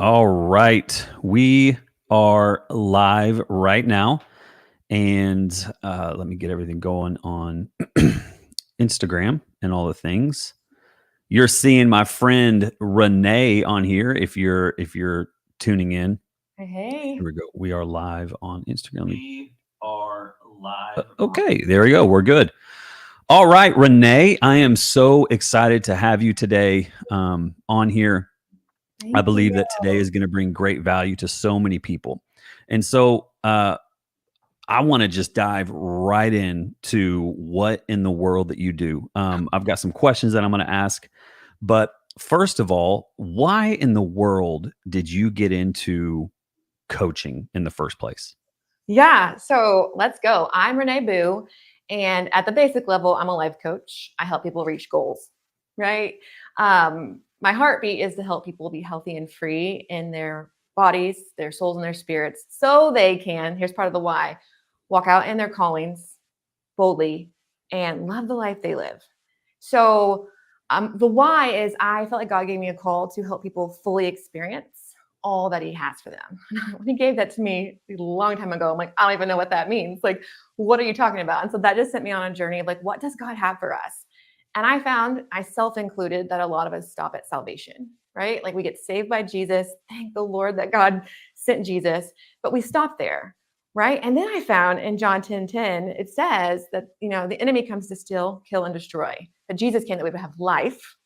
All right. We are live right now. And let me get everything going on Instagram and all the things. You're seeing my friend Renee on here if you're tuning in. Hey. Here we go. We are live on Instagram. We are live. Okay, there we go. We're good. All right, Renee, I am so excited to have you today on here. I Thank believe you. that today is going to bring great value to so many people. And so I want to just dive right into what in the world that you do. I've got some questions that I'm going to ask. But first of all, why in the world did you get into coaching in the first place? Yeah, so let's go. I'm Renee Booe, and at the basic level, I'm a life coach. I help people reach goals, right? My heartbeat is to help people be healthy and free in their bodies, their souls, and their spirits so they can, here's part of the why, walk out in their callings boldly and love the life they live. So the why is I felt like God gave me a call to help people fully experience all that he has for them. When he gave that to me a long time ago, I'm like, I don't even know what that means. Like, what are you talking about? And so that just sent me on a journey of like, what does God have for us? And I found, myself included, that a lot of us stop at salvation, right? Like we get saved by Jesus. Thank the Lord that God sent Jesus, but we stop there, right? And then I found in John 10:10, it says that, the enemy comes to steal, kill, and destroy. But Jesus came that we would have life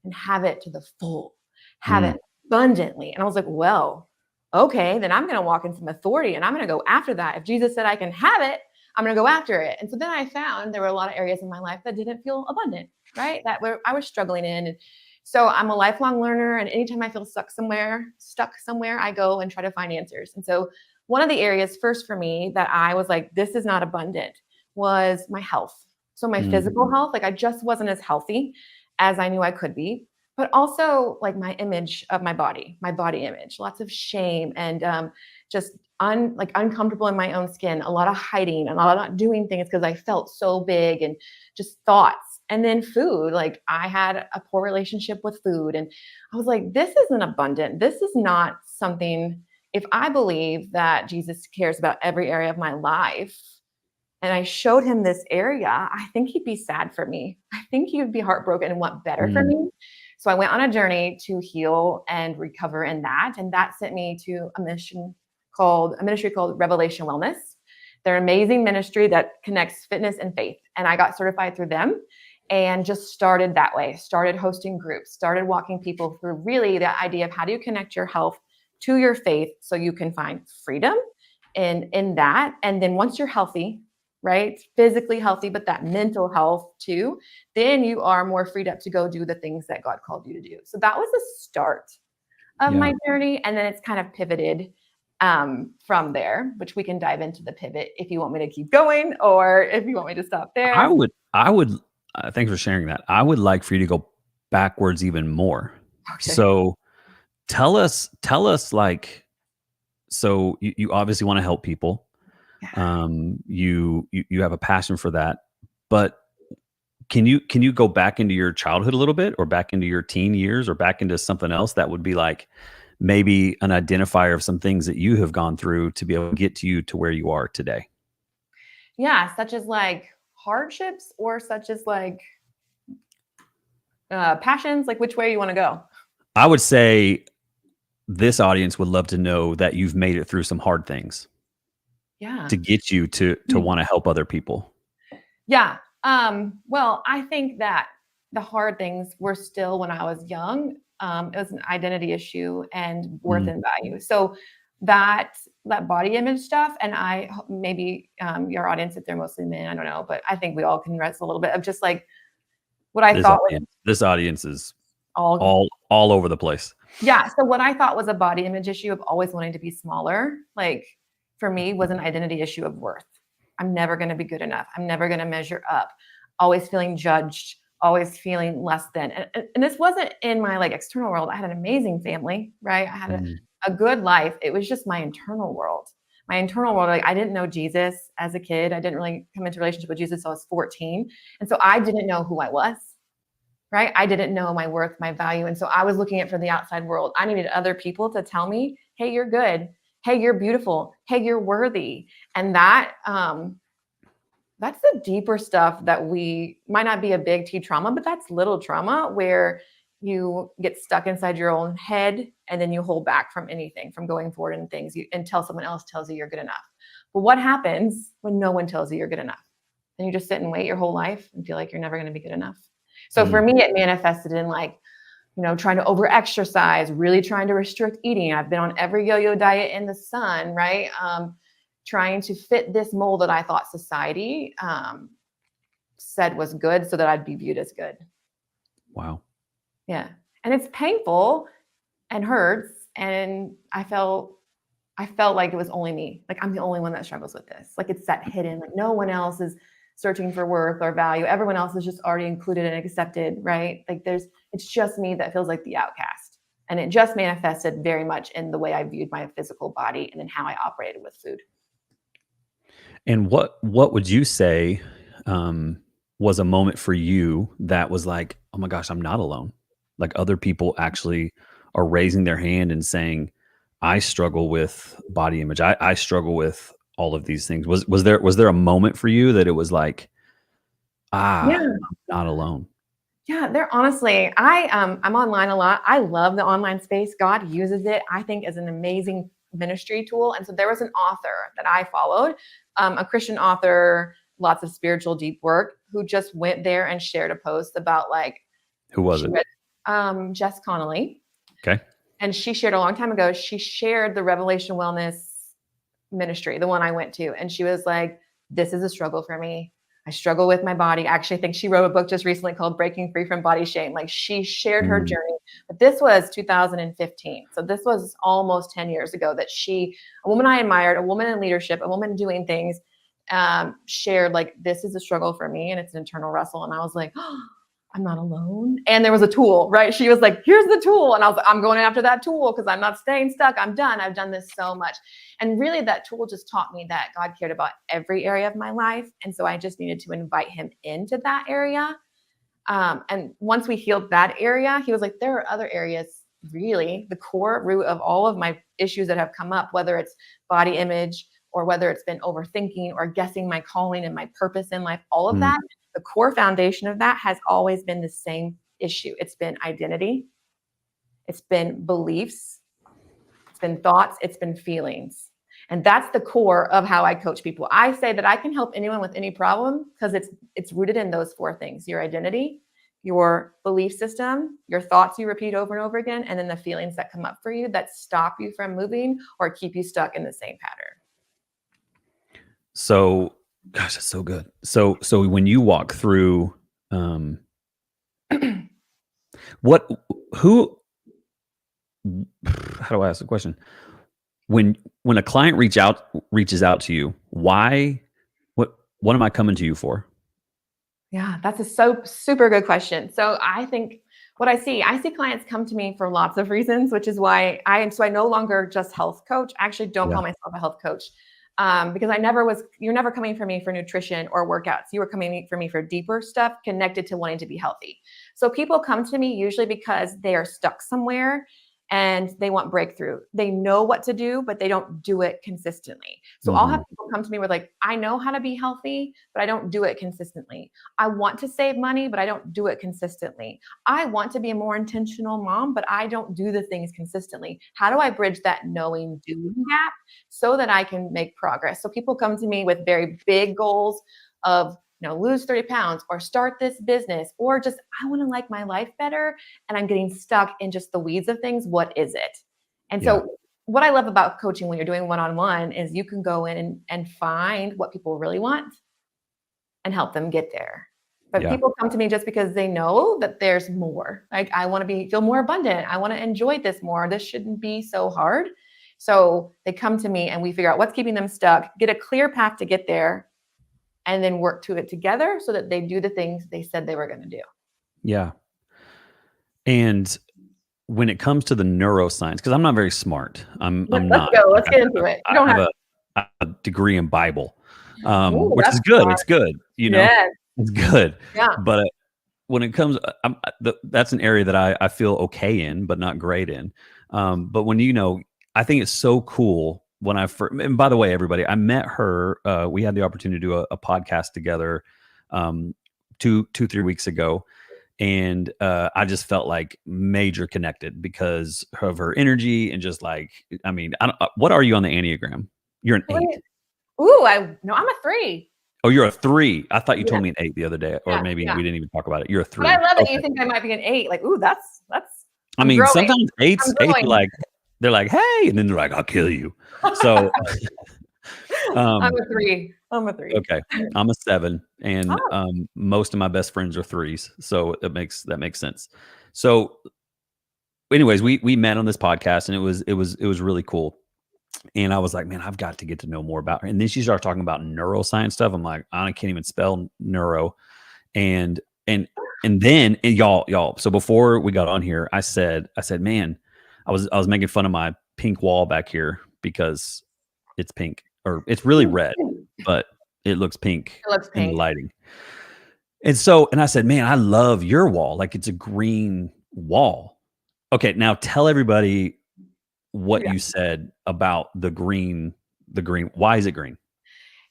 and have it to the full, have Mm, it abundantly. And I was like, well, okay, then I'm going to walk in some authority and I'm going to go after that. If Jesus said I can have it, I'm going to go after it. And so then I found there were a lot of areas in my life that didn't feel abundant, right? That were I was struggling in. And so I'm a lifelong learner. And anytime I feel stuck somewhere, I go and try to find answers. And so one of the areas first for me that I was like, this is not abundant, was my health. So my mm, physical health, like I just wasn't as healthy as I knew I could be, but also like my image of my body image, lots of shame and just uncomfortable in my own skin, a lot of hiding, and a lot of not doing things because I felt so big, and just thoughts. And then food, like I had a poor relationship with food, and I was like, this isn't abundant. This is not something. If I believe that Jesus cares about every area of my life, and I showed him this area, I think he'd be sad for me. I think he would be heartbroken and want better for mm. me. So I went on a journey to heal and recover in that. And that sent me to a ministry called Revelation Wellness. They're an amazing ministry that connects fitness and faith. And I got certified through them and just started that way, started hosting groups, started walking people through really the idea of how do you connect your health to your faith so you can find freedom in that. And then once you're healthy, right? Physically healthy, but that mental health too, then you are more freed up to go do the things that God called you to do. So that was the start of Yeah. my journey. And then it's kind of pivoted from there, which we can dive into the pivot if you want me to keep going or if you want me to stop I there. would I would thanks for sharing that. I would like for you to go backwards even more. Okay. So tell us like so you obviously want to help people. Yeah. You have a passion for that. But can you go back into your childhood a little bit or back into your teen years or back into something else that would be like maybe an identifier of some things that you have gone through to be able to get to you to where you are today? Yeah. Such as like hardships or such as like passions, like which way you want to go. I would say this audience would love to know that you've made it through some hard things Yeah. to get you to want to help other people. Yeah. Well, I think that the hard things were still when I was young. It was an identity issue and worth Mm, and value. So that body image stuff, and maybe your audience, if they're mostly men, I don't know, but I think we all can rest a little bit of just like what I thought was this audience is all. all over the place. Yeah. So what I thought was a body image issue of always wanting to be smaller, like for me, was an identity issue of worth. I'm never going to be good enough. I'm never going to measure up. Always feeling judged, always feeling less than. And this wasn't in my like external world. I had an amazing family, right? I had Mm, a good life. It was just my internal world. My internal world, like I didn't know Jesus as a kid. I didn't really come into a relationship with Jesus until I was 14. And so I didn't know who I was, right? I didn't know my worth, my value. And so I was looking at for the outside world. I needed other people to tell me, hey, you're good. Hey, you're beautiful. Hey, you're worthy. And that's the deeper stuff that we might not be a big T trauma, but that's little trauma where you get stuck inside your own head and then you hold back from anything, from going forward in things until someone else tells you you're good enough. But what happens when no one tells you you're good enough? Then you just sit and wait your whole life and feel like you're never going to be good enough. So for me, it manifested in like, trying to over exercise, really trying to restrict eating. I've been on every yo-yo diet in the sun, right? Trying to fit this mold that I thought society said was good so that I'd be viewed as good. Wow. Yeah. And it's painful and hurts. And I felt like it was only me. Like I'm the only one that struggles with this. Like it's that hidden, like no one else is searching for worth or value. Everyone else is just already included and accepted, right? Like it's just me that feels like the outcast. And it just manifested very much in the way I viewed my physical body and then how I operated with food. And what would you say was a moment for you that was like, oh my gosh, I'm not alone? Like other people actually are raising their hand and saying, I struggle with body image. I struggle with all of these things. Was there a moment for you that it was like, Yeah. I'm not alone? Yeah, they're honestly, I'm online a lot. I love the online space. God uses it, I think, as an amazing ministry tool. And so there was an author that I followed, a Christian author, lots of spiritual deep work, who just went there and shared a post about like, Who was it? Jess Connolly. Okay. And she shared a long time ago, she shared the Revelation Wellness ministry, the one I went to. And she was like, this is a struggle for me. I struggle with my body. I actually think she wrote a book just recently called Breaking Free from Body Shame. Like she shared her journey, but this was 2015. So this was almost 10 years ago that a woman I admired, a woman in leadership, a woman doing things, shared like, this is a struggle for me and it's an internal wrestle. And I was like, oh, I'm not alone. And there was a tool, right? She was like, here's the tool. And I was like, I'm going after that tool because I'm not staying stuck. I'm done. I've done this so much. And really that tool just taught me that God cared about every area of my life. And so I just needed to invite him into that area. And once we healed that area, he was like, there are other areas, really the core root of all of my issues that have come up, whether it's body image or whether it's been overthinking or guessing my calling and my purpose in life, all of that. The core foundation of that has always been the same issue. It's been identity. It's been beliefs. It's been thoughts. It's been feelings. And that's the core of how I coach people. I say that I can help anyone with any problem because it's rooted in those four things: your identity, your belief system, your thoughts you repeat over and over again, and then the feelings that come up for you that stop you from moving or keep you stuck in the same pattern. So, gosh, that's so good. So when you walk through, how do I ask the question? When a client reaches out to you, why, what am I coming to you for? Yeah, that's a super good question. So I think what I see clients come to me for lots of reasons, which is why I no longer just health coach. I actually don't call myself a health coach. Because you're never coming for me for nutrition or workouts. You were coming for me for deeper stuff connected to wanting to be healthy. So people come to me usually because they are stuck somewhere and they want breakthrough. They know what to do, but they don't do it consistently. So I'll have people come to me with like, I know how to be healthy, but I don't do it consistently. I want to save money, but I don't do it consistently. I want to be a more intentional mom, but I don't do the things consistently. How do I bridge that knowing doing gap so that I can make progress? So people come to me with very big goals of, lose 30 pounds or start this business, or just, I want to like my life better and I'm getting stuck in just the weeds of things. What is it? And so what I love about coaching when you're doing one-on-one is you can go in and find what people really want and help them get there. But people come to me just because they know that there's more. Like, I want to feel more abundant. I want to enjoy this more. This shouldn't be so hard. So they come to me and we figure out what's keeping them stuck, get a clear path to get there, and then work to it together so that they do the things they said they were going to do. Yeah. And when it comes to the neuroscience, because I'm not very smart. I'm not. Let's go. Let's get into it. I have a degree in Bible, which is good. Smart. It's good. It's good. Yeah. But when it comes, that's an area that I feel okay in, but not great in. But when I think it's so cool when I first. And by the way, everybody, I met her. We had the opportunity to do a podcast together, 3 weeks ago, and I just felt like major connected because of her energy and just like, I mean, I don't, what are you on the Enneagram? You're an 8. Ooh, no, I'm a 3. Oh, you're a 3. I thought you Yeah, told me an 8 the other day, or yeah, maybe yeah. we didn't even talk about it. You're a But I 3. love that you Okay. think I might be an 8. Like, ooh, that's I I'm mean, growing. sometimes eights I'm are growing. like, they're like, hey, and then they're like, I'll kill you. So, I'm a 3. I'm a 3. okay, I'm a 7, and Oh, most of my best friends are 3s, so that makes sense. So, anyways, we met on this podcast, and it was really cool. And I was like, man, I've got to get to know more about her. And then she started talking about neuroscience stuff. I'm like, I can't even spell neuro. And and then y'all. So before we got on here, I said, man, I was making fun of my pink wall back here because it's pink, or it's really red, but it looks pink it looks in the pink. lighting. And I said, man, I love your wall. Like, it's a green wall. Okay, now tell everybody what Yeah. you said about the green. Why is it green?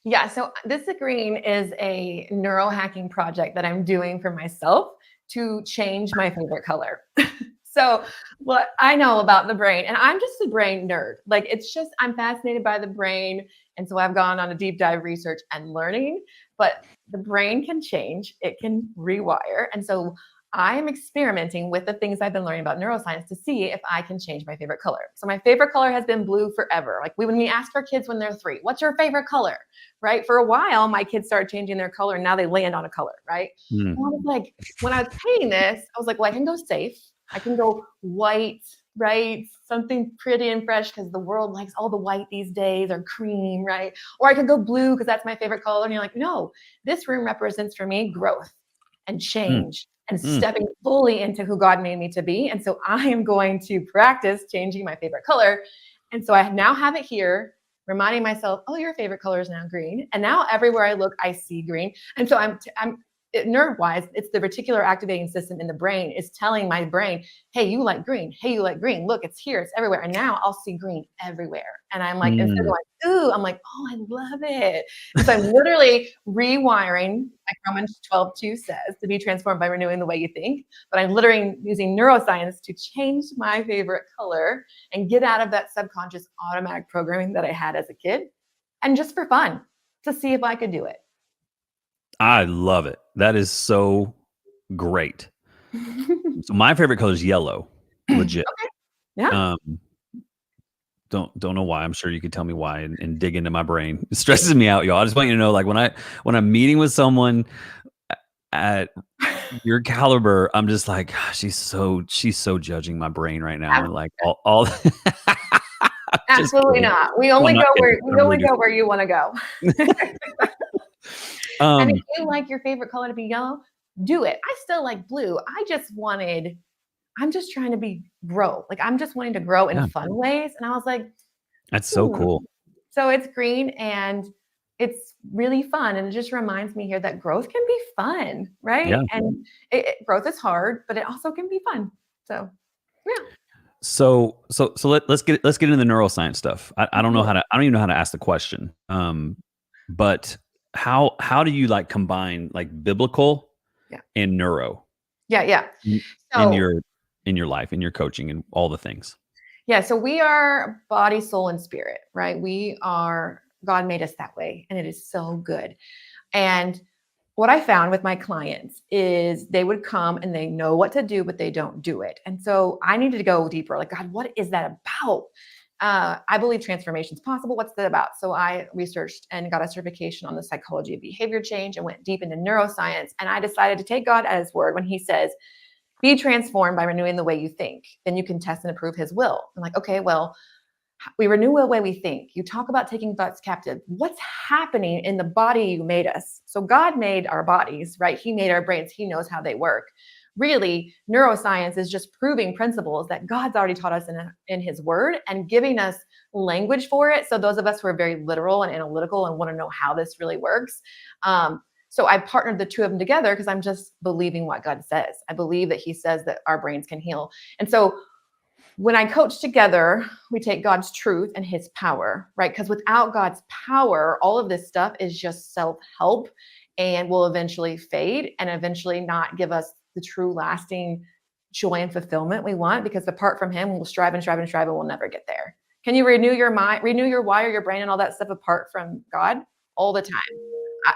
Yeah, so this green is a neurohacking project that I'm doing for myself to change my favorite color. So, what I know about the brain, and I'm just a brain nerd. Like, it's just, I'm fascinated by the brain. And so I've gone on a deep dive research and learning, but the brain can change, it can rewire. And so I am experimenting with the things I've been learning about neuroscience to see if I can change my favorite color. So my favorite color has been blue forever. Like, when we ask our kids when they're 3, what's your favorite color? Right? For a while, my kids started changing their color, and now they land on a color, right? Hmm. And I was like, when I was painting this, I was like, well, I can go safe. I can go white, right? Something pretty and fresh, because the world likes all the white these days, or cream, right? Or I could go blue because that's my favorite color. And you're like, no, this room represents for me growth and Hmm. change and Hmm. stepping fully into who God made me to be. And so I am going to practice changing my favorite color. And so I now have it here, reminding myself, oh, your favorite color is now green. And now everywhere I look, I see green. And so I'm nerve-wise, it's the reticular activating system in the brain is telling my brain, hey, you like green. Hey, you like green. Look, it's here. It's everywhere. And now I'll see green everywhere. And I'm like, instead of Hmm. going, ooh, I'm like, oh, I love it. And so I'm literally rewiring, like Romans 12:2 says, to be transformed by renewing the way you think. But I'm literally using neuroscience to change my favorite color and get out of that subconscious automatic programming that I had as a kid. And just for fun, to see if I could do it. I love it. That is so great. So my favorite color is yellow, legit. Okay. Yeah. Don't know why. I'm sure you could tell me why and dig into my brain. It stresses me out, y'all. I just want you to know, like, when I'm meeting with someone at your caliber, I'm just like, gosh, she's so judging my brain right now, and like all. Just Absolutely kidding. not. We No, I'm only not go kidding. where I'm really you want to go. And if Um, you like your favorite color to be yellow, do it. I still like blue. I'm just trying to grow. Like, I'm just wanting to grow in yeah, fun ways. And I was like, that's so hmm. cool. So it's green and it's really fun. And it just reminds me here that growth can be fun, right? Yeah. And growth is hard, but it also can be fun. So, yeah. So let's get into the neuroscience stuff. I don't know how to. I don't even know how to ask the question. But how do you like combine like biblical Yeah. and neuro Yeah. Yeah. in So, your life, in your coaching, and all the things? yeah, so we are body, soul, and spirit, right? God made us that way, and it is so good. And what I found with my clients is they would come and they know what to do, but they don't do it. And so I needed to go deeper. Like, God, what is that about? I believe transformation is possible. What's that about? So I researched and got a certification on the psychology of behavior change and went deep into neuroscience. And I decided to take God at his word when he says, be transformed by renewing the way you think. Then you can test and approve his will. I'm like, okay, well, we renew the way we think. You talk about taking thoughts captive. What's happening in the body you made us? So God made our bodies, right? He made our brains. He knows how they work. Really, neuroscience is just proving principles that God's already taught us in his word and giving us language for it. So those of us who are very literal and analytical and want to know how this really works, So I partnered the two of them together because I'm just believing what God says. I believe that he says that our brains can heal. And so when I coach together, we take God's truth and his power, right? Because without God's power, all of this stuff is just self-help and will eventually fade and eventually not give us the true lasting joy and fulfillment we want, because apart from him, we'll strive and strive and strive and we'll never get there. Can you renew your mind, renew your wire, your brain and all that stuff apart from God? All the time.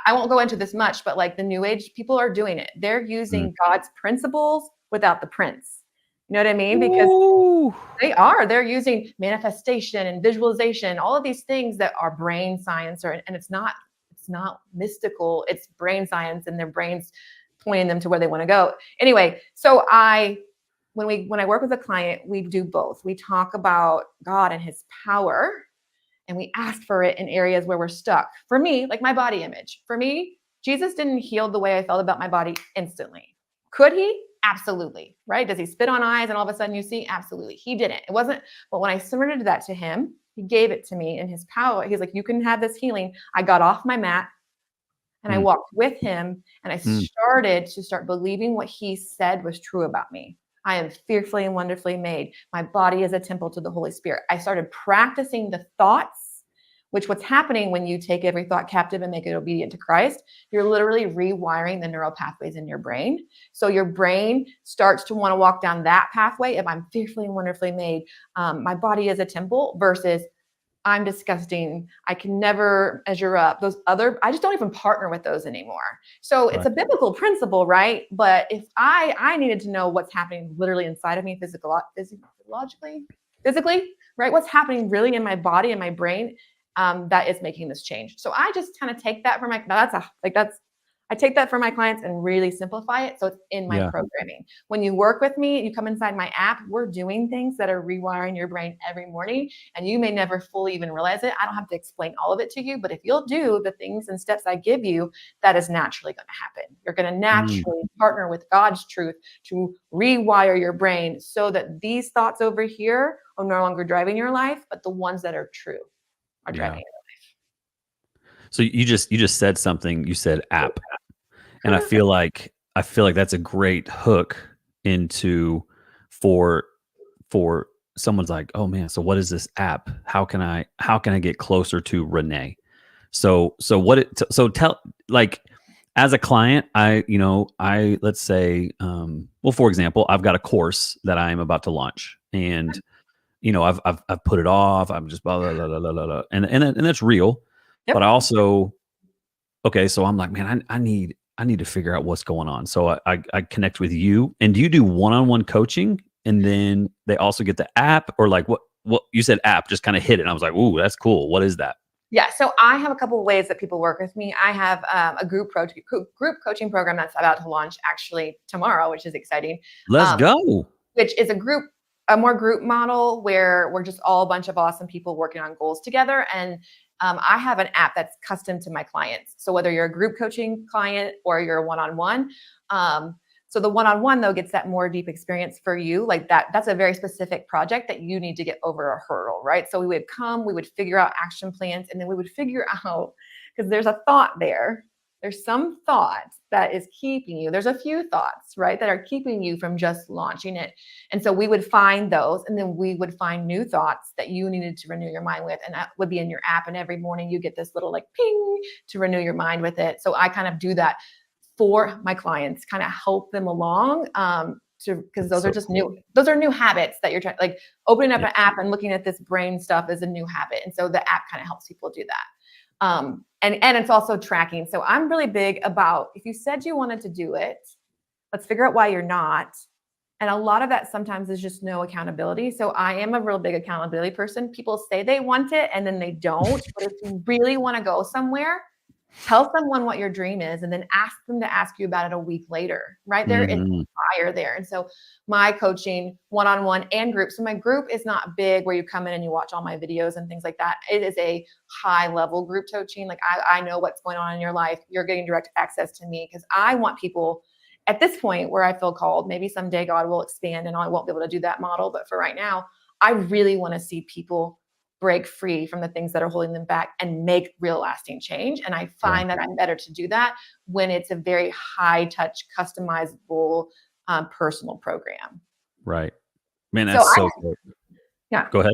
I won't go into this much, but like the new age people are doing it. They're using God's principles without the prince. You know what I mean? Because they're using manifestation and visualization, all of these things that are brain science, and it's not mystical, it's brain science, and their brains pointing them to where they want to go. Anyway, so when I work with a client, we do both. We talk about God and his power, and we ask for it in areas where we're stuck. For me, like my body image. For me, Jesus didn't heal the way I felt about my body instantly. Could he? Absolutely. Right? Does he spit on eyes and all of a sudden you see? Absolutely. He didn't. It wasn't. But when I surrendered that to him, he gave it to me in his power. He's like, you can have this healing. I got off my mat and I walked with him, and I started to believing what he said was true about me. I am fearfully and wonderfully made. My body is a temple to the Holy Spirit. I started practicing the thoughts, which what's happening when you take every thought captive and make it obedient to Christ, you're literally rewiring the neural pathways in your brain. So your brain starts to want to walk down that pathway. If I'm fearfully and wonderfully made, my body is a temple, versus I'm disgusting, I can never measure up. I just don't even partner with those anymore. So it's a biblical principle, right? But if I needed to know what's happening literally inside of me, physically, right? What's happening really in my body and my brain, that is making this change. So I just kind of take that for I take that for my clients and really simplify it. So it's in my programming. When you work with me, you come inside my app, we're doing things that are rewiring your brain every morning, and you may never fully even realize it. I don't have to explain all of it to you, but if you'll do the things and steps I give you, that is naturally going to happen. You're going to naturally partner with God's truth to rewire your brain so that these thoughts over here are no longer driving your life, but the ones that are true are driving your life. So you just said something. You said app. And I feel like that's a great hook into for someone's like, oh man, so what is this app? How can I get closer to Renee? So tell, like, as a client, let's say, well, for example, I've got a course that I'm about to launch, and I've put it off. I'm just blah, blah, blah, blah, blah, blah. And that's real. Yep. But I also, okay, so I'm like, man, I need to figure out what's going on. So I connect with you. And do you do one-on-one coaching, and then they also get the app, or like what you said app just kind of hit it. And I was like, ooh, that's cool. What is that? Yeah. So I have a couple of ways that people work with me. I have a group coaching program that's about to launch actually tomorrow, which is exciting. Let's go. Which is a more group model where we're just all a bunch of awesome people working on goals together. And I have an app that's custom to my clients. So whether you're a group coaching client or you're a one-on-one, so the one-on-one though gets that more deep experience for you. Like that's a very specific project that you need to get over a hurdle, right? So we would figure out action plans, and then we would figure out, because there's a thought there. There's some thought that is keeping you. There's a few thoughts, right, that are keeping you from just launching it. And so we would find those, and then we would find new thoughts that you needed to renew your mind with. And that would be in your app. And every morning you get this little like ping to renew your mind with it. So I kind of do that for my clients, kind of help them along, because those are just new. Those are new habits that you're trying, like opening up an app and looking at this brain stuff is a new habit. And so the app kind of helps people do that. And it's also tracking. So I'm really big about, if you said you wanted to do it, let's figure out why you're not. And a lot of that sometimes is just no accountability. So I am a real big accountability person. People say they want it and then they don't. But if you really want to go somewhere, tell someone what your dream is, and then ask them to ask you about it a week later, right? There is fire there. And so my coaching one-on-one and group. So my group is not big where you come in and you watch all my videos and things like that. It is a high level group coaching. Like I know what's going on in your life. You're getting direct access to me because I want people at this point where I feel called. Maybe someday God will expand and I won't be able to do that model. But for right now, I really want to see people break free from the things that are holding them back and make real lasting change. And I find that I'm better to do that when it's a very high touch, customizable, personal program. Right. Man, that's so cool. Yeah. Go ahead.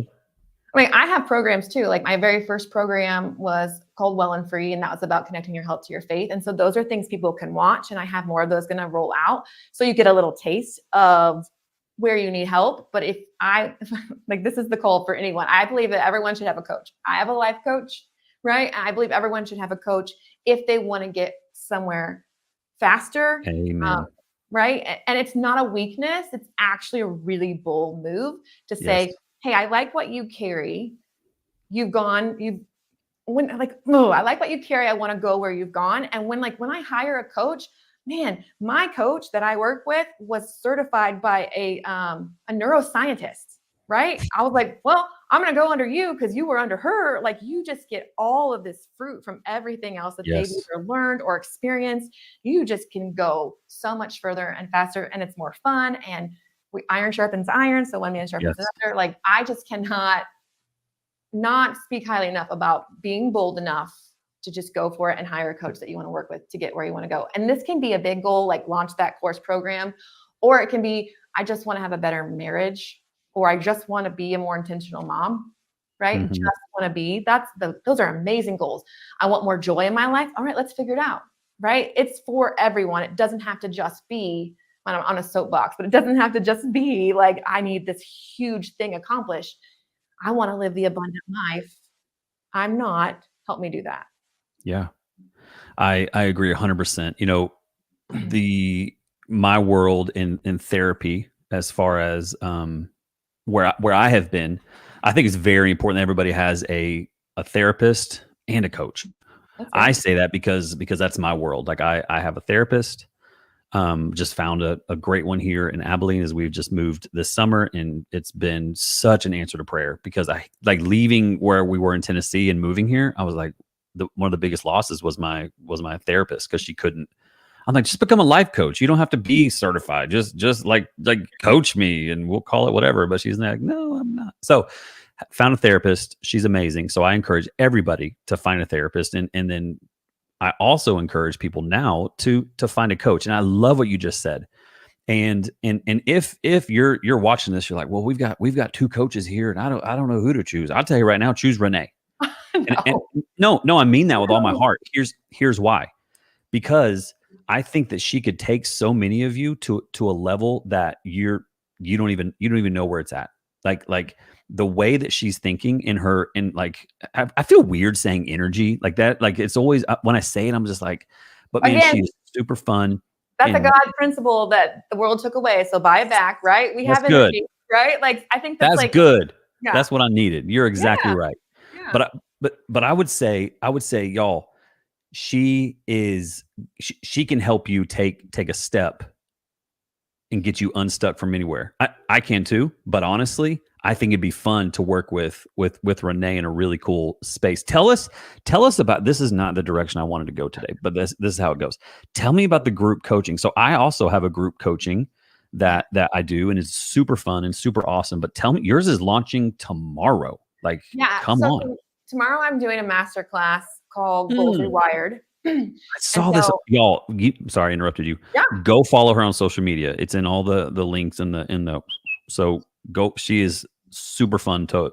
I mean, I have programs too. Like my very first program was called Well and Free, and that was about connecting your health to your faith. And so those are things people can watch, and I have more of those going to roll out. So you get a little taste of where you need help. But if like, this is the call for anyone. I believe that everyone should have a coach. I have a life coach, right? And I believe everyone should have a coach if they want to get somewhere faster. Amen. Right. And it's not a weakness. It's actually a really bold move to say, hey, I like what you carry. I like what you carry. I want to go where you've gone. And when I hire a coach, man, my coach that I work with was certified by a neuroscientist, right? I was like, well, I'm going to go under you because you were under her. Like, you just get all of this fruit from everything else that they've either learned or experienced. You just can go so much further and faster, and it's more fun. And iron sharpens iron. So one man sharpens another. Like, I just cannot not speak highly enough about being bold enough to just go for it and hire a coach that you want to work with to get where you want to go. And this can be a big goal, like launch that course program, or it can be, I just want to have a better marriage, or I just want to be a more intentional mom, right? Mm-hmm. Just want to be, those are amazing goals. I want more joy in my life. All right, let's figure it out, right? It's for everyone. It doesn't have to just be on a soapbox, but it doesn't have to just be like, I need this huge thing accomplished. I want to live the abundant life. I'm not. Help me do that. Yeah, I agree 100%. You know, my world in therapy, as far as where I have been, I think it's very important that everybody has a therapist and a coach. I say that because that's my world. Like, I have a therapist. Just found a great one here in Abilene as we've just moved this summer, and it's been such an answer to prayer, because I like leaving where we were in Tennessee and moving here. I was like, one of the biggest losses was my therapist, because she couldn't. I'm like, just become a life coach. You don't have to be certified. Just like coach me and we'll call it whatever. But she's like, no, I'm not. So found a therapist. She's amazing. So I encourage everybody to find a therapist, and then I also encourage people now to find a coach. And I love what you just said. And if you're watching this, you're like, well, we've got two coaches here, and I don't know who to choose. I'll tell you right now, choose Renee. No. No, I mean that with all my heart. Here's why. Because I think that she could take so many of you to a level that you don't even know where it's at. Like the way that she's thinking like, I feel weird saying energy like that. Like, it's always, when I say it, I'm just like, but man, she's super fun. That's a God principle that the world took away. So buy it back, right? We have energy, right? Like, I think that's like, good. Yeah. That's what I needed. You're exactly right. Yeah. But I would say, y'all, she can help you take a step and get you unstuck from anywhere. I can too, but honestly, I think it'd be fun to work with Renee in a really cool space. Tell us about, this is not the direction I wanted to go today, but this is how it goes. Tell me about the group coaching. So I also have a group coaching that I do, and it's super fun and super awesome. But tell me, yours is launching tomorrow. Like, come on. Tomorrow I'm doing a masterclass called Goals Rewired. I saw this, y'all. Sorry, I interrupted you. Yeah. Go follow her on social media. It's in all the links in the. So go. She is super fun to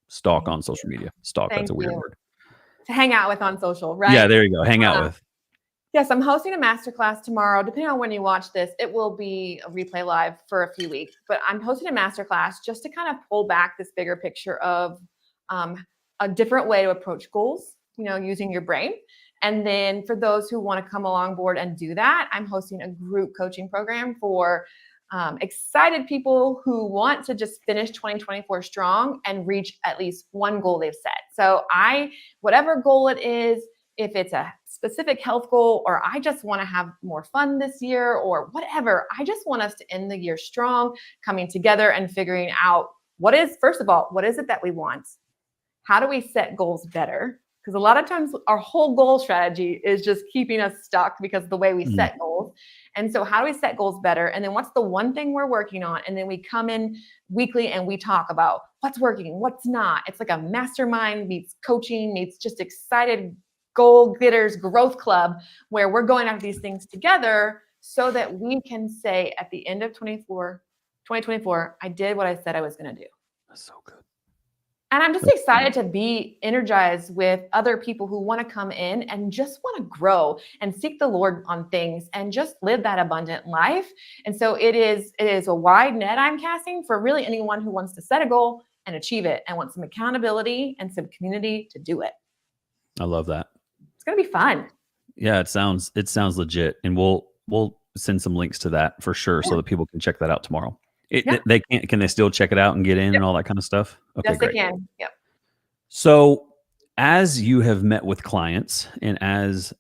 stalk on social media. Stalk. That's a weird word. To hang out with on social, right? Yeah, there you go. Hang out with. Yes, I'm hosting a masterclass tomorrow. Depending on when you watch this, it will be a replay live for a few weeks. But I'm hosting a masterclass just to kind of pull back this bigger picture of a different way to approach goals, using your brain. And then for those who want to come along board and do that, I'm hosting a group coaching program for excited people who want to just finish 2024 strong and reach at least one goal they've set. So whatever goal it is, if it's a specific health goal, or I just want to have more fun this year, or whatever, I just want us to end the year strong, coming together and figuring out first of all, what is it that we want? How do we set goals better? Because a lot of times our whole goal strategy is just keeping us stuck because of the way we set goals. And so how do we set goals better? And then what's the one thing we're working on? And then we come in weekly and we talk about what's working, what's not. It's like a mastermind meets coaching meets just excited goal getters growth club where we're going after these things together so that we can say at the end of 2024, I did what I said I was going to do. That's so good. And I'm just excited to be energized with other people who want to come in and just want to grow and seek the Lord on things and just live that abundant life. And so it is a wide net I'm casting for really anyone who wants to set a goal and achieve it and want some accountability and some community to do it. I love that. It's going to be fun. Yeah, it sounds legit, and we'll send some links to that for sure, so that people can check that out tomorrow. Can they still check it out and get in and all that kind of stuff? Okay, yes, great. they can. Yep. So as you have met with clients and as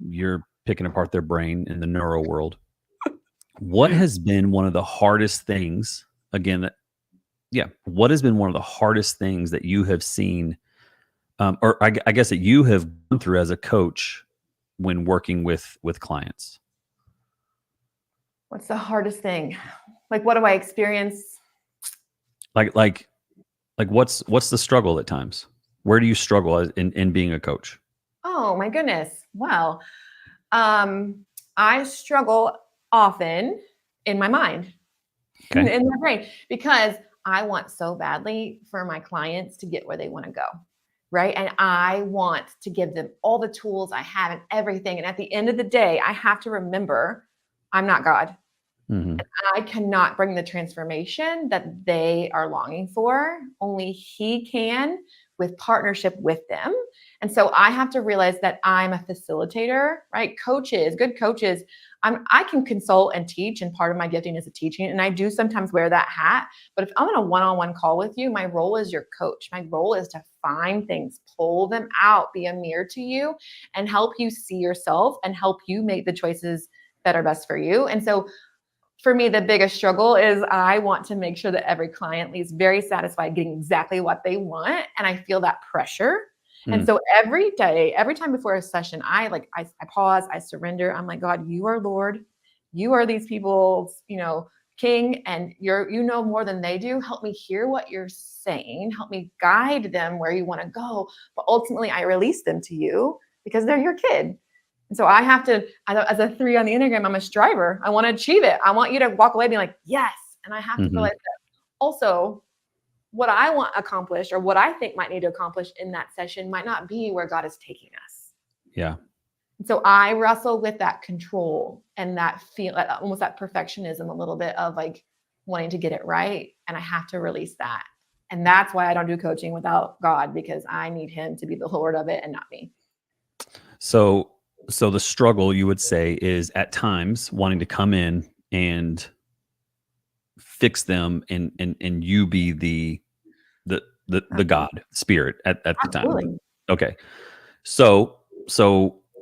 you're picking apart their brain in the neuro world, what has been one of the hardest things what has been one of the hardest things that you have seen or I guess that you have gone through as a coach when working with clients? What's the hardest thing? Like, what do I experience? Like what's the struggle at times? Where do you struggle in being a coach? Oh my goodness. Well, I struggle often in my mind, in my brain, because I want so badly for my clients to get where they want to go. Right. And I want to give them all the tools I have and everything. And at the end of the day, I have to remember I'm not God. Mm-hmm. And I cannot bring the transformation that they are longing for. Only He can, with partnership with them. And so I have to realize that I'm a facilitator, right? Good coaches, I can consult and teach, and part of my gifting is a teaching. And I do sometimes wear that hat. But if I'm on a one-on-one call with you, my role is your coach. My role is to find things, pull them out, be a mirror to you, and help you see yourself and help you make the choices that are best for you. And so for me, the biggest struggle is I want to make sure that every client leaves very satisfied, getting exactly what they want. And I feel that pressure. And so every day, every time before a session, I pause, I surrender. I'm like, God, you are Lord. You are these people's, King, and you know more than they do. Help me hear what you're saying. Help me guide them where you want to go. But ultimately, I release them to you because they're your kid. And so I have to, as a 3 on the Enneagram, I'm a striver. I want to achieve it. I want you to walk away being like, yes. And I have to realize that also what I want accomplished or what I think might need to accomplish in that session might not be where God is taking us. Yeah. And so I wrestle with that control and that feel, almost that perfectionism a little bit of like wanting to get it right. And I have to release that. And that's why I don't do coaching without God, because I need Him to be the Lord of it and not me. So the struggle, you would say, is at times wanting to come in and fix them and you be the God spirit at the time. Okay. So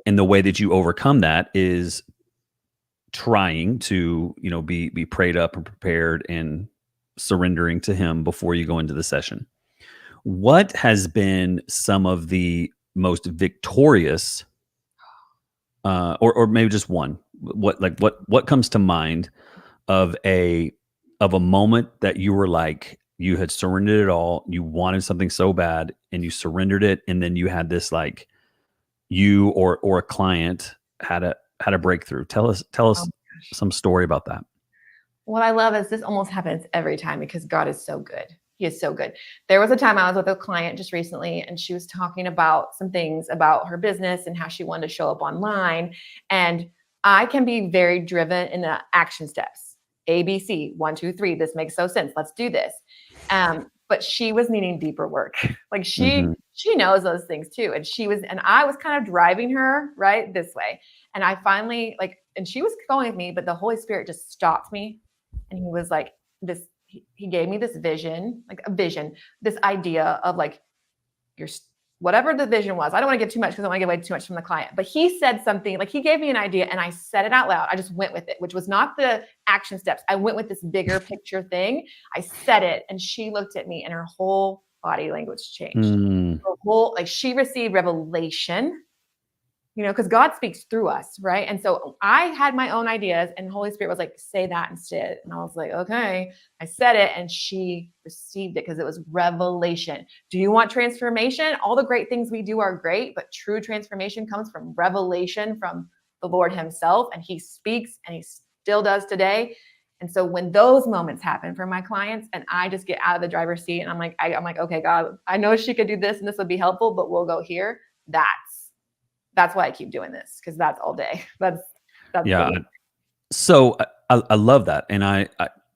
and the way that you overcome that is trying to, be prayed up and prepared and surrendering to Him before you go into the session. What has been some of the most victorious or maybe just one, what comes to mind of a moment that you were like, you had surrendered it all, you wanted something so bad and you surrendered it, and then you had this like you or a client had a breakthrough. Tell us some story about that. What I love is this almost happens every time because God is so good. He is so good. There was a time I was with a client just recently, and she was talking about some things about her business and how she wanted to show up online. And I can be very driven in the action steps. A, B, C, 1, 2, 3. This makes so sense. Let's do this. But she was needing deeper work. Like she knows those things too. And I was kind of driving her right this way. And I finally and she was going with me, but the Holy Spirit just stopped me. And He was like, he gave me this vision, this idea of whatever the vision was. I don't want to give too much because I don't want to give away too much from the client, but he said something, he gave me an idea and I said it out loud. I just went with it, which was not the action steps. I went with this bigger picture thing. I said it and she looked at me and her whole body language changed. Her whole, she received revelation, because God speaks through us, right? And so I had my own ideas, and the Holy Spirit was like, say that instead. And I was like, okay. I said it, and she received it because it was revelation. Do you want transformation? All the great things we do are great, but true transformation comes from revelation from the Lord himself, and he speaks, and he still does today. And so when those moments happen for my clients, and I just get out of the driver's seat, and I'm like, okay, God, I know she could do this, and this would be helpful, but we'll go here. That's why I keep doing this, because that's all day. That's Yeah. So I love that. And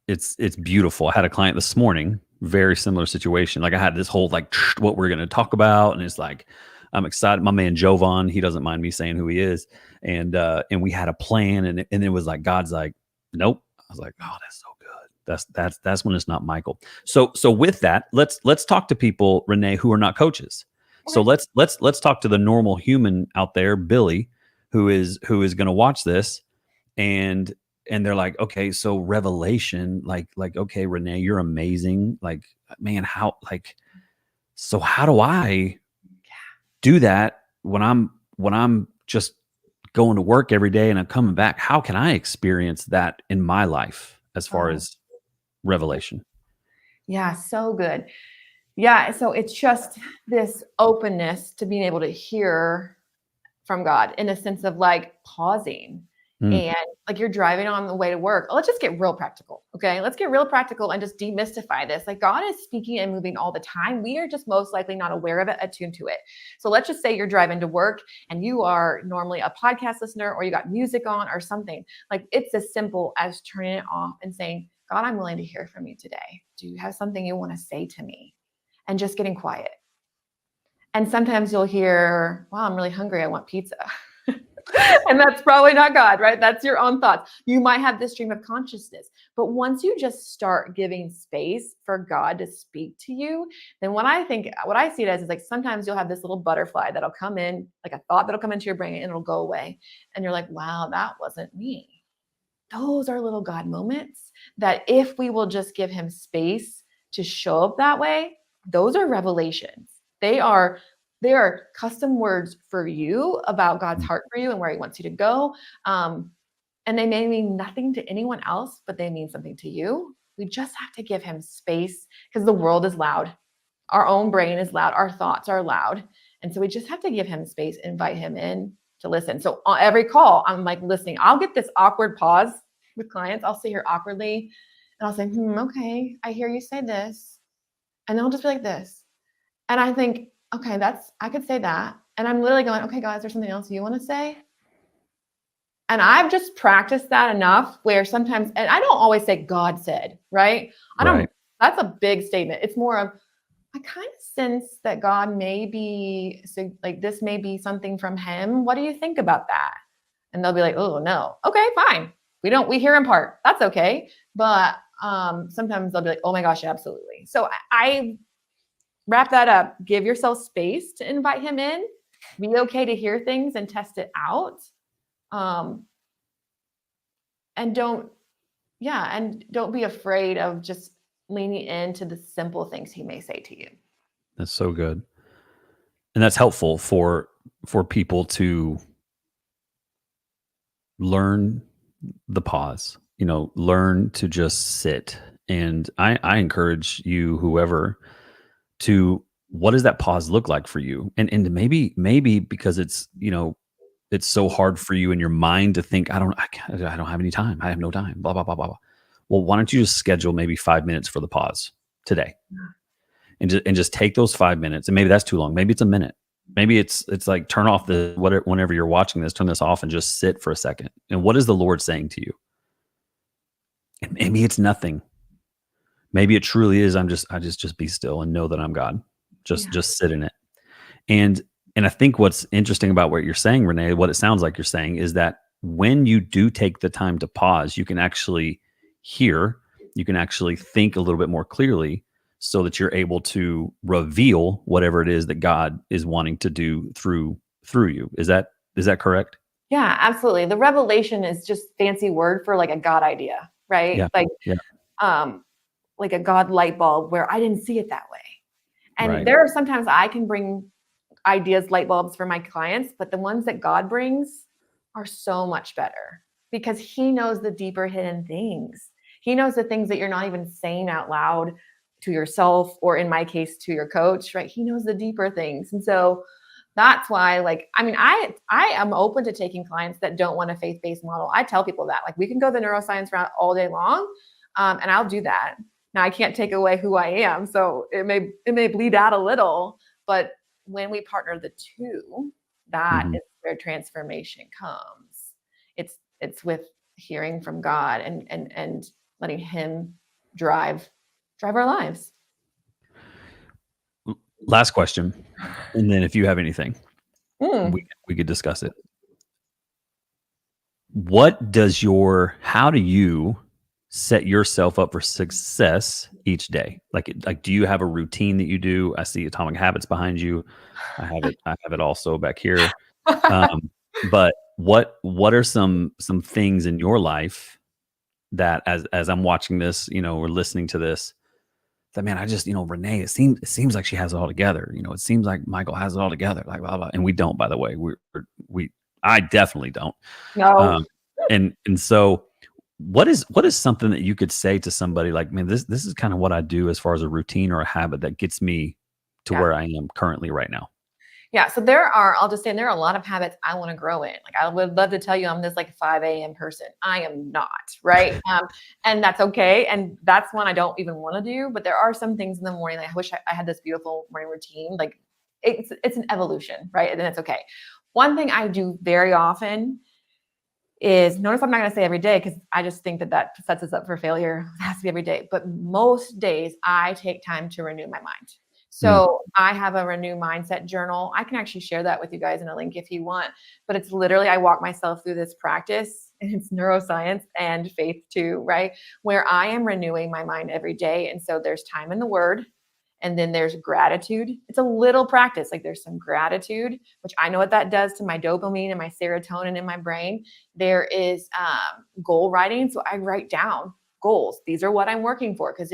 it's beautiful. I had a client this morning, very similar situation. Like I had this whole like what we're going to talk about. And it's like, I'm excited. My man, Jovan, he doesn't mind me saying who he is. And we had a plan, and it was like, God's like, nope. I was like, oh, that's so good. That's when it's not Michael. So with that, let's talk to people, Renee, who are not coaches. So let's talk to the normal human out there, Billy, who is going to watch this, and they're like, okay, so revelation, like, okay, Renee, you're amazing. Like, man, how do I do that when I'm just going to work every day and I'm coming back? How can I experience that in my life as far as revelation? Yeah, so good. Yeah, so it's just this openness to being able to hear from God in a sense of like pausing. And like you're driving on the way to work. Let's just get real practical. Okay. Let's get real practical and just demystify this. Like God is speaking and moving all the time. We are just most likely not aware of it, attuned to it. So let's just say you're driving to work and you are normally a podcast listener, or you got music on or something. Like it's as simple as turning it off and saying, God, I'm willing to hear from you today. Do you have something you want to say to me? And just getting quiet. And sometimes you'll hear, wow, I'm really hungry. I want pizza. And that's probably not God, right? That's your own thoughts. You might have this stream of consciousness, but once you just start giving space for God to speak to you, then what I see it as is like, sometimes you'll have this little butterfly that'll come in, like a thought that'll come into your brain, and it'll go away. And you're like, wow, that wasn't me. Those are little God moments that if we will just give him space to show up that way, those are revelations. They are custom words for you about God's heart for you and where he wants you to go. And they may mean nothing to anyone else, but they mean something to you. We just have to give him space, because the world is loud. Our own brain is loud. Our thoughts are loud. And so we just have to give him space, invite him in to listen. So on every call, I'm like listening. I'll get this awkward pause with clients. I'll sit here awkwardly and I'll say, okay, I hear you say this. And then I'll just be like this. And I think, okay, I could say that. And I'm literally going, okay, God, is there something else you want to say? And I've just practiced that enough where sometimes, and I don't always say God said, right? That's a big statement. It's more of, I kind of sense that God may be, so like this may be something from him. What do you think about that? And they'll be like, oh no. Okay, fine. We hear in part. That's okay. But sometimes they'll be like, oh my gosh, absolutely. So I wrap that up. Give yourself space to invite him in. Be okay to hear things and test it out. And don't be afraid of just leaning into the simple things he may say to you. That's so good. And that's helpful for people to learn the pause, learn to just sit. And I encourage you, whoever, to, what does that pause look like for you? And maybe because it's, it's so hard for you in your mind to think, I don't have any time. I have no time, blah, blah, blah, blah, blah. Well, why don't you just schedule maybe 5 minutes for the pause today? And just take those 5 minutes. And maybe that's too long. Maybe it's a minute. Maybe it's like, turn off whenever you're watching this, turn this off and just sit for a second. And what is the Lord saying to you? And maybe it's nothing. Maybe it truly is, I just be still and know that I'm God. Just sit in it. And I think what's interesting about what you're saying, Renee, what it sounds like you're saying, is that when you do take the time to pause, you can actually hear, you can actually think a little bit more clearly, so that you're able to reveal whatever it is that God is wanting to do through you. Is that correct? Yeah, absolutely. The revelation is just fancy word for like a God idea, right? Yeah. Like a God light bulb where I didn't see it that way. And there are sometimes I can bring ideas, light bulbs for my clients, but the ones that God brings are so much better because he knows the deeper hidden things. He knows the things that you're not even saying out loud to yourself, or in my case, to your coach, right? He knows the deeper things. And so that's why, like, I mean, I am open to taking clients that don't want a faith-based model. I tell people that, like, we can go the neuroscience route all day long, and I'll do that. Now, I can't take away who I am, so it may bleed out a little, but when we partner the two, that is where transformation comes. It's with hearing from God and letting him drive our lives. Last question, and then if you have anything, we could discuss it. How do you set yourself up for success each day? Like, do you have a routine that you do? I see Atomic Habits behind you. I have it also back here. But what are some things in your life that as I'm watching this, or listening to this, that, man, I just, Renee, it seems like she has it all together. It seems like Michael has it all together, like blah, blah. And we don't, by the way. I definitely don't. No. And so what is something that you could say to somebody like, man, this is kind of what I do as far as a routine or a habit that gets me to where I am currently right now? Yeah. So I'll just say there are a lot of habits I want to grow in. Like, I would love to tell you I'm this like 5 a.m. person. I am not, right? And that's okay. And that's one I don't even want to do. But there are some things in the morning that I wish I had this beautiful morning routine. Like, it's an evolution, right? And that's okay. One thing I do very often is, notice I'm not going to say every day, because I just think that sets us up for failure. It has to be every day. But most days I take time to renew my mind. So I have a renew mindset journal. I can actually share that with you guys in a link if you want, but it's literally, I walk myself through this practice, and it's neuroscience and faith too, right? Where I am renewing my mind every day. And so there's time in the word, and then there's gratitude. It's a little practice. Like, there's some gratitude, which I know what that does to my dopamine and my serotonin in my brain. There is goal writing. So I write down goals. These are what I'm working for. Because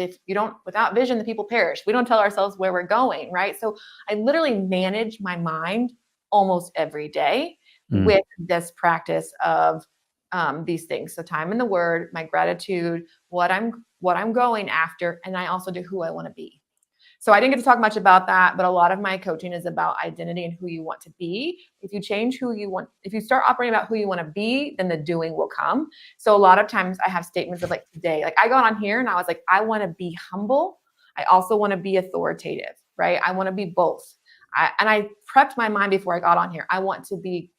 without vision, the people perish. We don't tell ourselves where we're going, right? So I literally manage my mind almost every day with this practice of these things. So time in the word, my gratitude, what I'm going after, and I also do who I want to be. So I didn't get to talk much about that, but a lot of my coaching is about identity and who you want to be. If you start operating about who you want to be, then the doing will come. So a lot of times I have statements of, like, today, like, I got on here and I was like, I want to be humble. I also want to be authoritative, right? I want to be both. I prepped my mind before I got on here. I want to be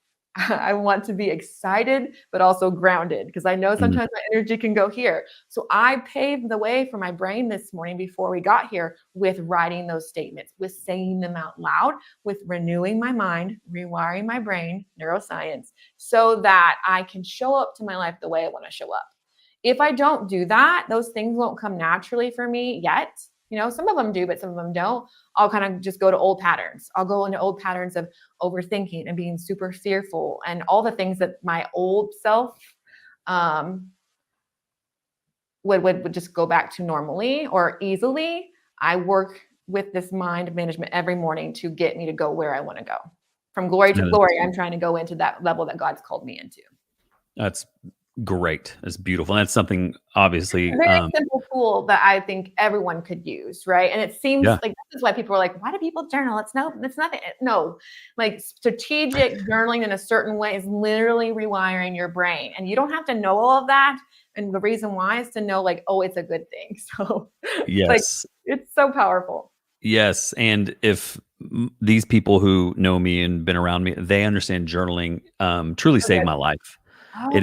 excited, but also grounded, because I know sometimes my energy can go here. So I paved the way for my brain this morning before we got here with writing those statements, with saying them out loud, with renewing my mind, rewiring my brain, neuroscience, so that I can show up to my life the way I want to show up. If I don't do that, those things won't come naturally for me yet. Some of them do, but some of them don't. I'll kind of just go to old patterns. I'll go into old patterns of overthinking and being super fearful and all the things that my old self would just go back to normally or easily. I work with this mind management every morning to get me to go where I want to go. From glory to glory, I'm trying to go into that level that God's called me into. That's great. That's beautiful. And that's something, obviously, a very simple tool that I think everyone could use, right? And it seems like this is why people are like, why do people journal? It's nothing. No, like, strategic journaling in a certain way is literally rewiring your brain. And you don't have to know all of that. And the reason why is to know, like, oh, it's a good thing. So yes, it's so powerful. Yes. And if these people who know me and been around me, they understand journaling truly saved my life. Oh, It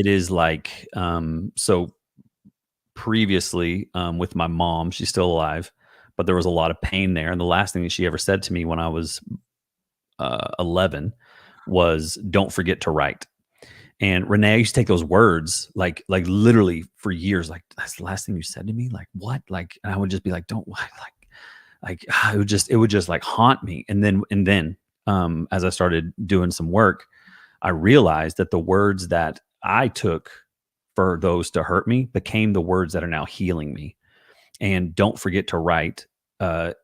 is like, so previously with my mom, she's still alive, but there was a lot of pain there. And the last thing that she ever said to me when I was 11 was, don't forget to write. And Renee, I used to take those words like literally for years. Like, that's the last thing you said to me. Like, what? Like, and I would just be like, don't, it would just like haunt me. And then as I started doing some work, I realized that the words that I took for those to hurt me became the words that are now healing me. And don't forget to write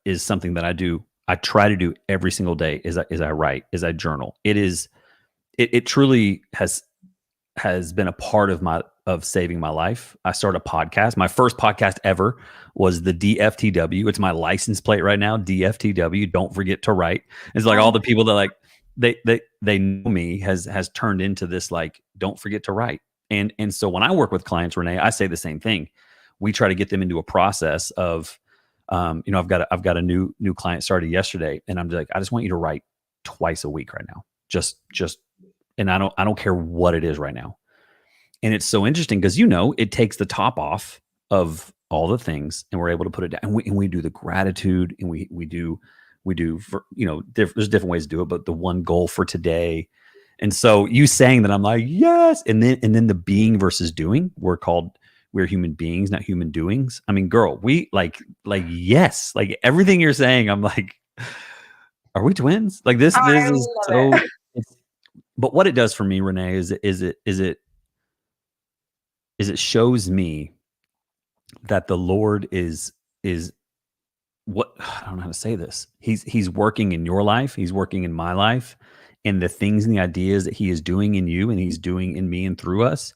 is something that I do I try to do every single day is I write, is I journal. It truly has been a part of saving my life. I started a podcast. My first podcast ever was the DFTW. It's my license plate right now. DFTW. Don't forget to write. It's like all the people that like they know me has turned into this like don't forget to write. And so when I work with clients, Renee, I say the same thing. We try to get them into a process of I've got a new client started yesterday, and I'm like, I just want you to write twice a week right now. Just and I don't care what it is right now. And it's so interesting because it takes the top off of all the things, and we're able to put it down. And we do the gratitude, and we do for, there's different ways to do it, but the one goal for today. And so you saying that, I'm like, yes. And then the being versus doing, we're human beings, not human doings. I mean, girl, we like yes, like everything you're saying. I'm like, are we twins? Like this I is love so. it. But what it does for me, Renee, is it shows me that the Lord is what, I don't know how to say this. He's working in your life. He's working in my life, and the things and the ideas that he is doing in you and he's doing in me and through us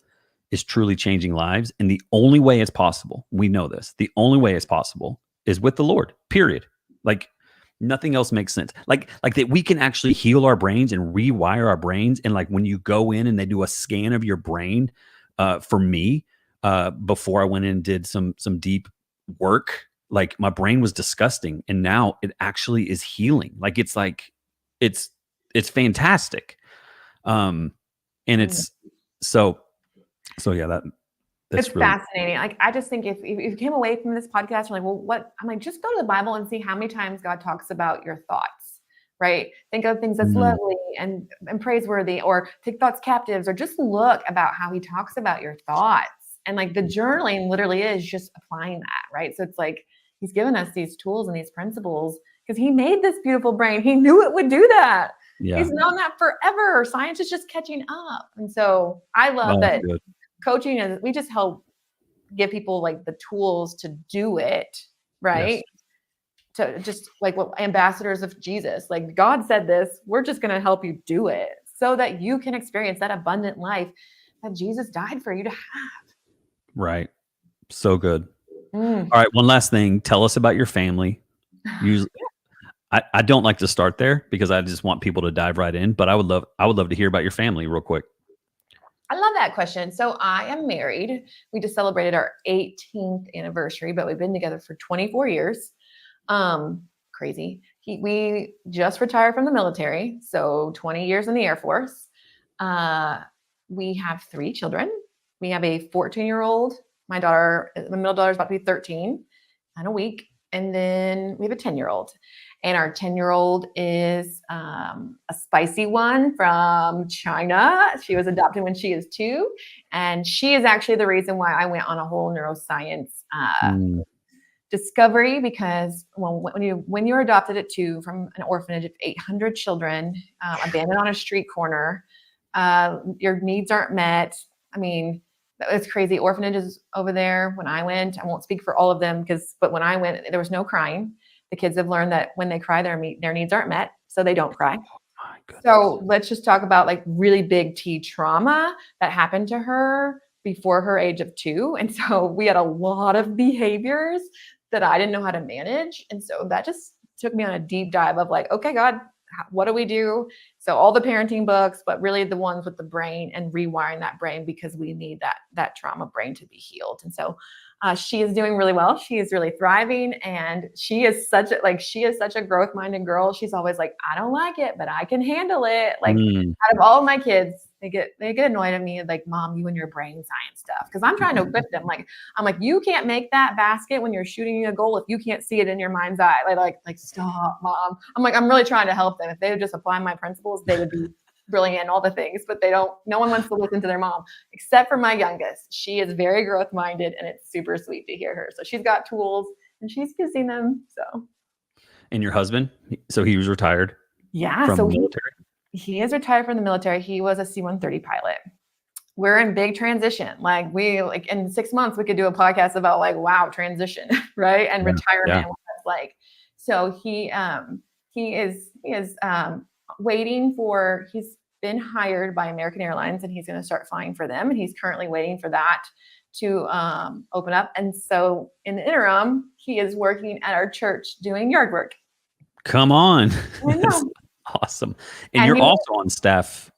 is truly changing lives. And the only way it's possible, we know this, the only way it's possible is with the Lord, period. Like nothing else makes sense. Like that we can actually heal our brains and rewire our brains. And like when you go in and they do a scan of your brain, for me, before I went in and did some deep work, like my brain was disgusting, and now it actually is healing. Like it's fantastic. And it's so yeah, that's it's really fascinating. Like, I just think if you came away from this podcast, you're like, well, what? I'm like, just go to the Bible and see how many times God talks about your thoughts, right? Think of things that's lovely and praiseworthy, or take thoughts captives, or just look about how he talks about your thoughts. And like the journaling literally is just applying that, right? So it's like he's given us these tools and these principles because he made this beautiful brain. He knew it would do that. Yeah. He's known that forever. Science is just catching up. And so I love that. Good. Coaching is, we just help give people like the tools to do it, right? Yes. To just like what ambassadors of Jesus, like God said this, we're just going to help you do it so that you can experience that abundant life that Jesus died for you to have. Right. So good. All right. One last thing. Tell us about your family. Usually, I don't like to start there because I just want people to dive right in, but I would love to hear about your family real quick. I love that question. So I am married. We just celebrated our 18th anniversary, but we've been together for 24 years. Crazy. We just retired from the military. So 20 years in the Air Force. We have 3 children. We have a 14-year-old. My middle daughter is about to be 13 in a week. And then we have a 10-year-old. And our 10-year-old is a spicy one from China. She was adopted when she is 2. And she is actually the reason why I went on a whole neuroscience discovery, because when you're adopted at 2 from an orphanage of 800 children, abandoned on a street corner, your needs aren't met. I mean, it's crazy. Orphanages over there, when I went, I won't speak for all of them, but when I went, there was no crying. The kids have learned that when they cry, their needs aren't met, so they don't cry. So let's just talk about like really big T trauma that happened to her before her age of 2. And so we had a lot of behaviors that I didn't know how to manage. And so that just took me on a deep dive of like, okay, God, what do we do? So all the parenting books, but really the ones with the brain and rewiring that brain, because we need that trauma brain to be healed. And so she is doing really well. She is really thriving, and she is such a growth-minded girl. She's always like, I don't like it, but I can handle it. Like out of all of my kids, they get annoyed at me, like, Mom, you and your brain science stuff, because I'm trying to equip them. Like, I'm like, you can't make that basket when you're shooting a goal if you can't see it in your mind's eye. Like stop, Mom. I'm like, I'm really trying to help them. If they would just apply my principles, they would be brilliant and all the things, but they don't. No one wants to listen to their mom, except for my youngest. She is very growth minded, and it's super sweet to hear her. So she's got tools and she's using them. So. And your husband? So he was retired? Yeah. From the military? He is retired from the military. He was a C-130 pilot. We're in big transition. Like in 6 months, we could do a podcast about like, wow, transition, right? And retirement, what that's like. So he, he is waiting for. He's been hired by American Airlines, and he's going to start flying for them. And he's currently waiting for that to open up. And so in the interim, he is working at our church doing yard work. Come on. I That's know. awesome. And And you're he- also on staff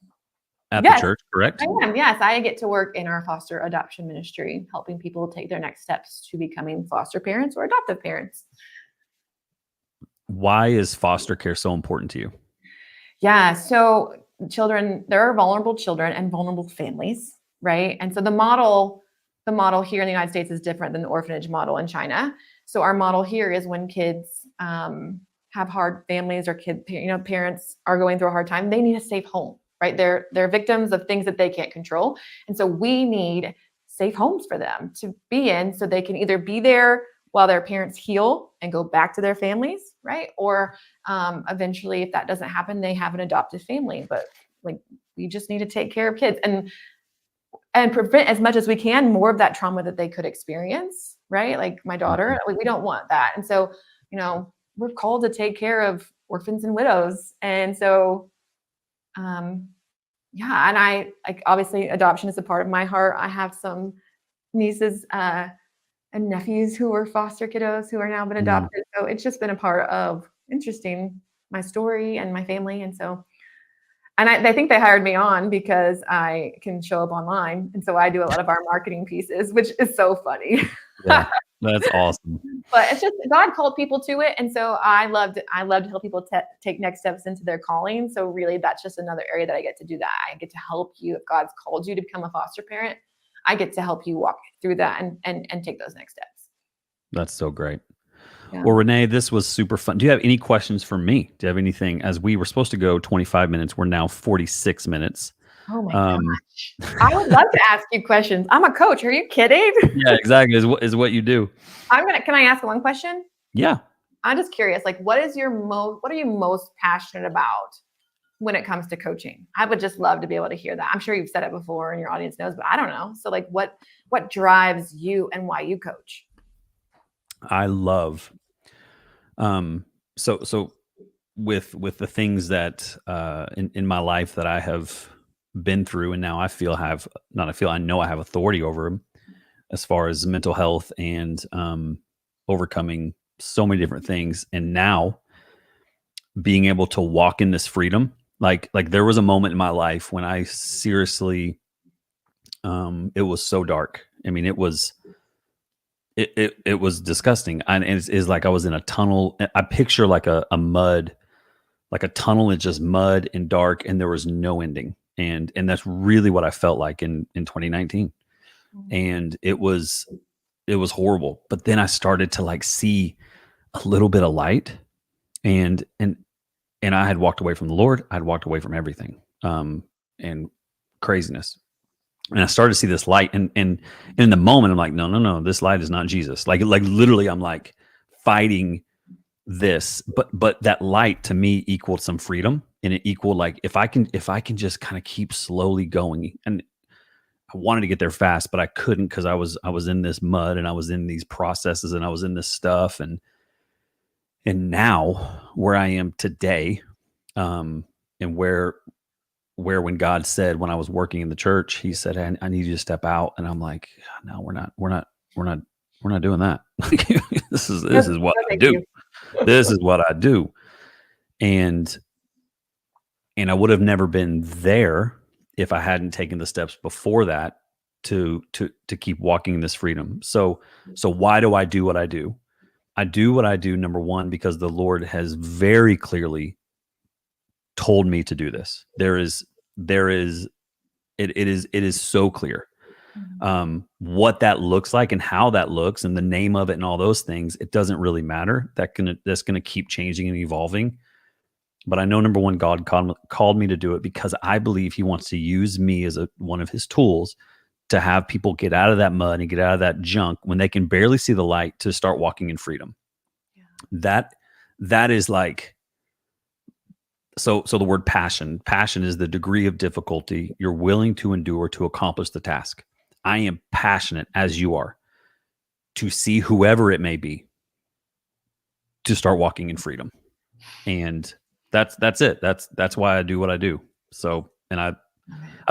at Yes, the church, correct? I am. Yes, I get to work in our foster adoption ministry, helping people take their next steps to becoming foster parents or adoptive parents. Why is foster care so important to you? Yeah. So children, there are vulnerable children and vulnerable families, right? And so the model here in the United States is different than the orphanage model in China. So our model here is when kids have hard families or parents are going through a hard time, they need a safe home, right? They're victims of things that they can't control. And so we need safe homes for them to be in so they can either be there while their parents heal and go back to their families, right? Or eventually, if that doesn't happen, they have an adoptive family. But like, we just need to take care of kids and prevent as much as we can more of that trauma that they could experience, right? Like my daughter, we don't want that. And so, we're called to take care of orphans and widows. And so, and I obviously adoption is a part of my heart. I have some nieces and nephews who were foster kiddos who are now been adopted. So it's just been a part of my story and my family. And so, and I think they hired me on because I can show up online. And so I do a lot of our marketing pieces, which is so funny. Yeah, that's awesome. But it's just God called people to it. And so I love to help people take next steps into their calling. So really, that's just another area that I get to do that. I get to help you. If God's called you to become a foster parent, I get to help you walk through that and take those next steps. That's so great. Yeah. Well, Renee, this was super fun. Do you have any questions for me? Do you have anything? As we were supposed to go 25 minutes, we're now 46 minutes. Oh my gosh. I would love to ask you questions. I'm a coach. Are you kidding? Yeah, exactly. Is what you do. Can I ask one question? Yeah. I'm just curious, like, what are you most passionate about when it comes to coaching? I would just love to be able to hear that. I'm sure you've said it before and your audience knows, but I don't know. So like what drives you and why you coach? I love, so with the things that, in my life that I have been through, and now I know I have authority over them as far as mental health and, overcoming so many different things. And now being able to walk in this freedom, like there was a moment in my life when I seriously, it was so dark. I mean, it was disgusting. And it's like I was in a tunnel. I picture like a tunnel. It's just mud and dark, and there was no ending. And that's really what I felt like in 2019. And it was horrible. But then I started to like see a little bit of light, and I had walked away from the Lord. I'd walked away from everything, and craziness. And I started to see this light, and in the moment, I'm like, no, this light is not Jesus. Like literally, I'm like fighting this, but that light to me equaled some freedom, and it equaled like if I can just kind of keep slowly going. And I wanted to get there fast, but I couldn't because I was in this mud, and I was in these processes, and I was in this stuff, and now where I am today, and where when God said, when I was working in the church, he said, hey, I need you to step out. And I'm like, no, we're not doing that. This is what I do. This is what I do. And I would have never been there if I hadn't taken the steps before that to keep walking in this freedom. So why do I do what I do? I do what I do, number one, because the Lord has very clearly told me to do this. It is so clear what that looks like and how that looks and the name of it and all those things. It doesn't really matter. That's gonna keep changing and evolving. But I know, number one, God called me to do it because I believe he wants to use me as one of his tools to have people get out of that mud and get out of that junk when they can barely see the light, to start walking in freedom. Yeah. That is like, so the word passion is the degree of difficulty you're willing to endure to accomplish the task. I am passionate, as you are, to see whoever it may be to start walking in freedom. And that's it. That's why I do what I do. So, and I've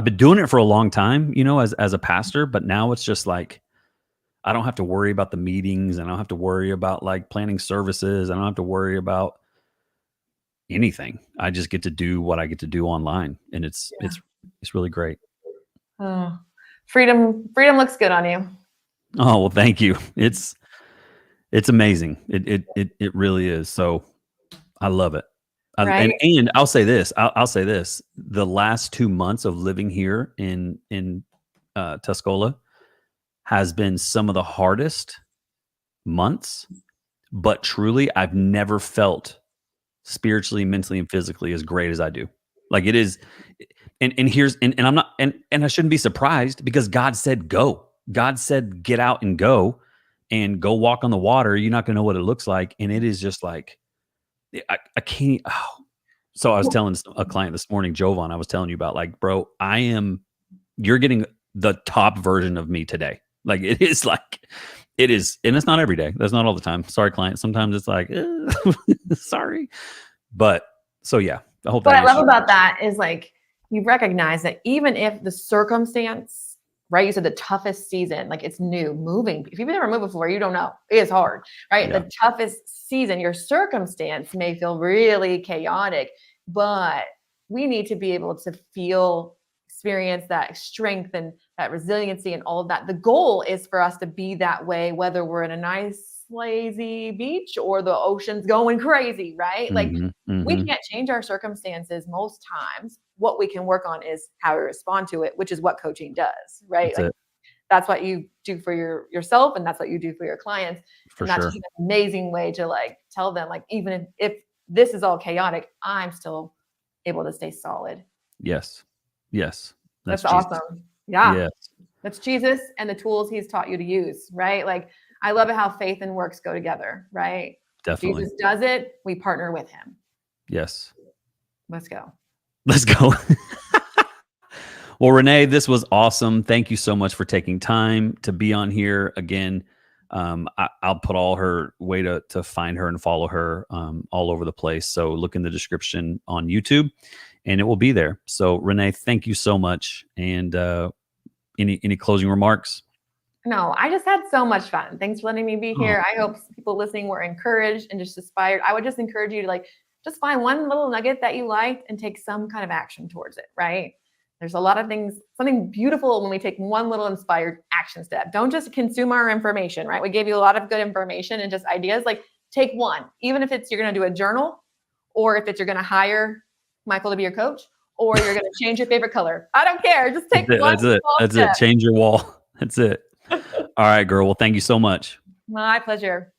been doing it for a long time, as a pastor, but now it's just like I don't have to worry about the meetings. I don't have to worry about like planning services. I don't have to worry about anything. I just get to do what I get to do online, and it's really great. Oh, freedom looks good on you. Oh, well, thank you. It's amazing. It really is. So I love it. Right? And I'll say this. I'll say this. The last 2 months of living here in Tuscola has been some of the hardest months, but truly, I've never felt spiritually, mentally, and physically as great as I do. Like it is, and I'm not, and I shouldn't be surprised because God said go. God said get out and go walk on the water. You're not going to know what it looks like, and it is just like I can't. Oh. So I was telling a client this morning, Jovan, I was telling you about like, bro, you're getting the top version of me today. Like it is and it's not every day. That's not all the time. Sorry, client. Sometimes it's like, sorry. But so yeah, I hope What that I love about that is like you recognize that even if the circumstance, right? You said the toughest season, like it's new, moving. If you've never moved before, you don't know. It is hard, right? Yeah. The toughest season, your circumstance may feel really chaotic, but we need to be able to experience that strength and that resiliency and all of that. The goal is for us to be that way, whether we're in a nice, lazy beach or the ocean's going crazy, right? Like we can't change our circumstances most times. What we can work on is how we respond to it, which is what coaching does, right? That's that's what you do for yourself, and that's what you do for your clients. And that's sure. just an amazing way to like tell them, like, even if this is all chaotic, I'm still able to stay solid. Yes. That's awesome. Yeah. Yes. That's Jesus and the tools he's taught you to use, right? Like, I love it how faith and works go together, right? Definitely. Jesus does it. We partner with him. Yes. Let's go. Well, Renee, this was awesome. Thank you so much for taking time to be on here again. I'll put all her way to find her and follow her all over the place. So look in the description on YouTube and it will be there. So Renee, thank you so much. And any closing remarks? No, I just had so much fun. Thanks for letting me be here. I hope people listening were encouraged and just inspired. I would just encourage you to like, just find one little nugget that you liked and take some kind of action towards it, right? There's a lot of things, something beautiful when we take one little inspired action step. Don't just consume our information, right? We gave you a lot of good information and just ideas. Like take one, even if it's you're going to do a journal, or if it's you're going to hire Michael to be your coach, or you're going to change your favorite color. I don't care. Just take one. That's it. Change your wall. That's it. All right, girl. Well, thank you so much. My pleasure.